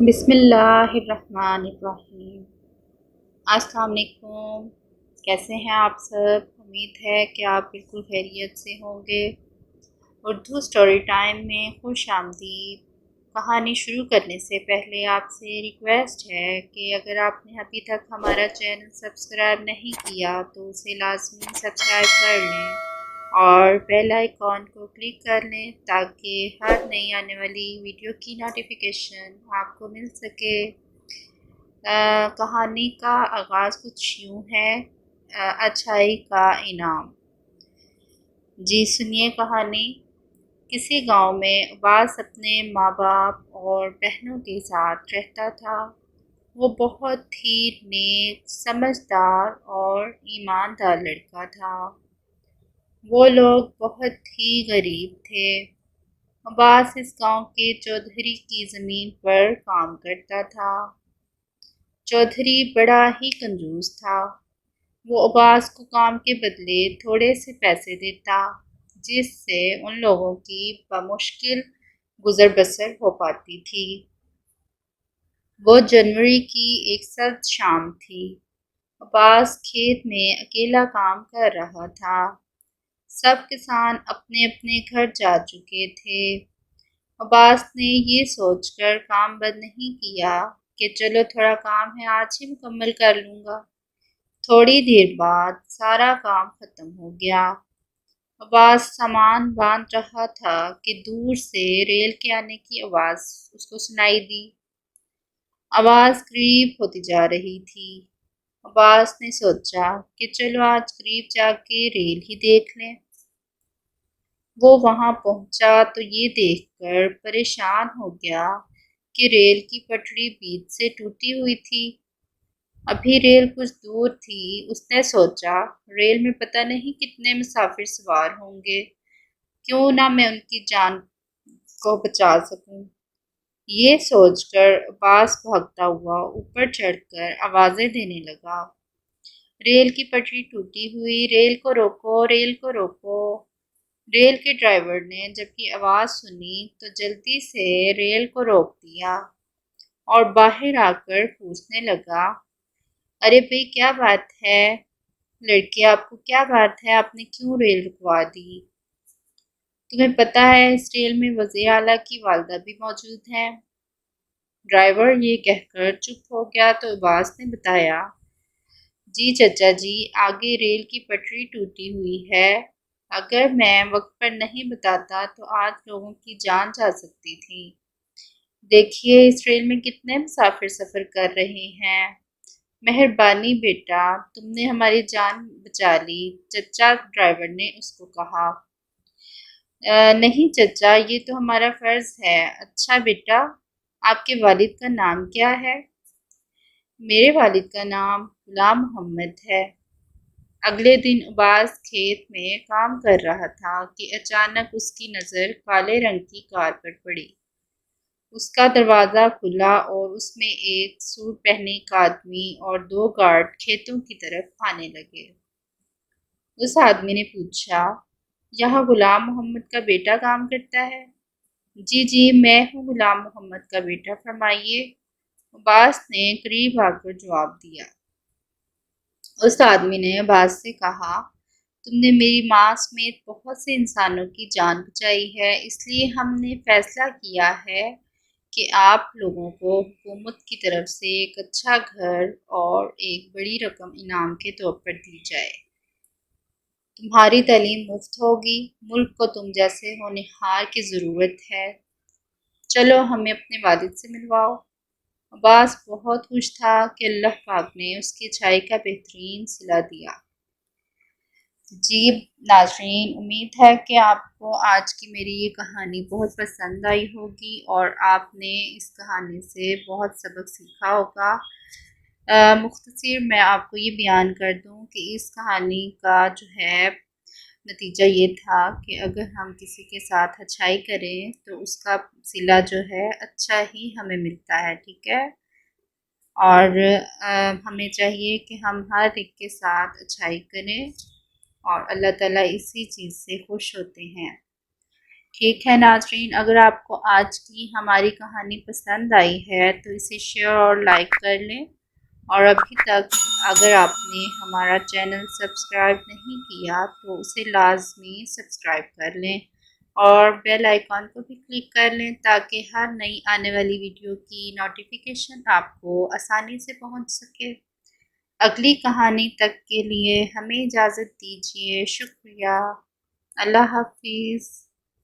بسم اللہ الرحمن الرحیم۔ السلام علیکم، کیسے ہیں آپ سب؟ امید ہے کہ آپ بالکل خیریت سے ہوں گے۔ اردو سٹوری ٹائم میں خوش آمدید۔ کہانی شروع کرنے سے پہلے آپ سے ریکویسٹ ہے کہ اگر آپ نے ابھی تک ہمارا چینل سبسکرائب نہیں کیا تو اسے لازمی سبسکرائب کر لیں اور بیل آئیکن کو کلک کر لیں تاکہ ہر نئی آنے والی ویڈیو کی نوٹیفیکیشن آپ کو مل سکے۔ کہانی کا آغاز کچھ یوں ہے، اچھائی کا انعام۔ جی سنیے کہانی۔ کسی گاؤں میں عباس اپنے ماں باپ اور بہنوں کے ساتھ رہتا تھا۔ وہ بہت ہی نیک، سمجھدار اور ایماندار لڑکا تھا۔ وہ لوگ بہت ہی غریب تھے۔ عباس اس گاؤں کے چودھری کی زمین پر کام کرتا تھا۔ چودھری بڑا ہی کنجوس تھا۔ وہ عباس کو کام کے بدلے تھوڑے سے پیسے دیتا، جس سے ان لوگوں کی بمشکل گزر بسر ہو پاتی تھی۔ وہ جنوری کی ایک سرد شام تھی۔ عباس کھیت میں اکیلا کام کر رہا تھا۔ سب کسان اپنے اپنے گھر جا چکے تھے۔ عباس نے یہ سوچ کر کام بند نہیں کیا کہ چلو تھوڑا کام ہے آج ہی مکمل کر لوں گا۔ تھوڑی دیر بعد سارا کام ختم ہو گیا۔ عباس سامان باندھ رہا تھا کہ دور سے ریل کے آنے کی آواز اس کو سنائی دی۔ آواز قریب ہوتی جا رہی تھی۔ عباس نے سوچا کہ چلو آج قریب جا کے ریل ہی دیکھ لیں۔ وہ وہاں پہنچا تو یہ دیکھ کر پریشان ہو گیا کہ ریل کی پٹری بیچ سے ٹوٹی ہوئی تھی۔ ابھی ریل کچھ دور تھی۔ اس نے سوچا ریل میں پتہ نہیں کتنے مسافر سوار ہوں گے، کیوں نہ میں ان کی جان کو بچا سکوں۔ یہ سوچ کر عباس بھاگتا ہوا اوپر چڑھ کر آوازیں دینے لگا، ریل کی پٹری ٹوٹی ہوئی، ریل کو روکو، ریل کو روکو۔ ریل کے ڈرائیور نے جب یہ آواز سنی تو جلدی سے ریل کو روک دیا اور باہر آ کر پوچھنے لگا، ارے بھئی کیا بات ہے؟ لڑکے آپ کو کیا بات ہے؟ آپ نے کیوں ریل رکوا دی؟ تمہیں پتہ ہے اس ریل میں وزیر اعلیٰ کی والدہ بھی موجود ہیں۔ ڈرائیور یہ کہہ کر چپ ہو گیا تو عباس نے بتایا، جی چچا جی، آگے ریل کی پٹری ٹوٹی ہوئی ہے۔ اگر میں وقت پر نہیں بتاتا تو آج لوگوں کی جان جا سکتی تھی۔ دیکھیے اس ریل میں کتنے مسافر سفر کر رہے ہیں۔ مہربانی بیٹا، تم نے ہماری جان بچا لی، چچا ڈرائیور نے اس کو کہا۔ نہیں چچا، یہ تو ہمارا فرض ہے۔ اچھا بیٹا، آپ کے والد کا نام کیا ہے؟ میرے والد کا نام غلام محمد ہے۔ اگلے دن عباس کھیت میں کام کر رہا تھا کہ اچانک اس کی نظر کالے رنگ کی کار پر پڑی۔ اس کا دروازہ کھلا اور اس میں ایک سوٹ پہنے ایک آدمی اور دو گارڈ کھیتوں کی طرف آنے لگے۔ اس آدمی نے پوچھا، یہاں غلام محمد کا بیٹا کام کرتا ہے؟ جی جی، میں ہوں غلام محمد کا بیٹا، فرمائیے، عباس نے قریب آ کر جواب دیا۔ اس آدمی نے عباس سے کہا، تم نے میری ماں سمیت بہت سے انسانوں کی جان بچائی ہے، اس لیے ہم نے فیصلہ کیا ہے کہ آپ لوگوں کو حکومت کی طرف سے ایک اچھا گھر اور ایک بڑی رقم انعام کے طور پر دی جائے۔ تمہاری تعلیم مفت ہوگی، ملک کو تم جیسے ہونہار کی ضرورت ہے۔ چلو ہمیں اپنے والد سے ملواؤ۔ عباس بہت خوش تھا کہ اللہ پاک نے اس کی اچھائی کا بہترین صلہ دیا۔ جی ناظرین، امید ہے کہ آپ کو آج کی میری یہ کہانی بہت پسند آئی ہوگی اور آپ نے اس کہانی سے بہت سبق سیکھا ہوگا۔ مختصر میں آپ کو یہ بیان کر دوں کہ اس کہانی کا جو ہے نتیجہ یہ تھا کہ اگر ہم کسی کے ساتھ اچھائی کریں تو اس کا صلہ جو ہے اچھا ہی ہمیں ملتا ہے، ٹھیک ہے؟ اور ہمیں چاہیے کہ ہم ہر ایک کے ساتھ اچھائی کریں اور اللہ تعالیٰ اسی چیز سے خوش ہوتے ہیں۔ ٹھیک ہے ناظرین، اگر آپ کو آج کی ہماری کہانی پسند آئی ہے تو اسے شیئر اور لائک کر لیں، اور ابھی تک اگر آپ نے ہمارا چینل سبسکرائب نہیں کیا تو اسے لازمی سبسکرائب کر لیں اور بیل آئیکن کو بھی کلک کر لیں تاکہ ہر نئی آنے والی ویڈیو کی نوٹیفیکیشن آپ کو آسانی سے پہنچ سکے۔ اگلی کہانی تک کے لیے ہمیں اجازت دیجیے۔ شکریہ۔ اللہ حافظ۔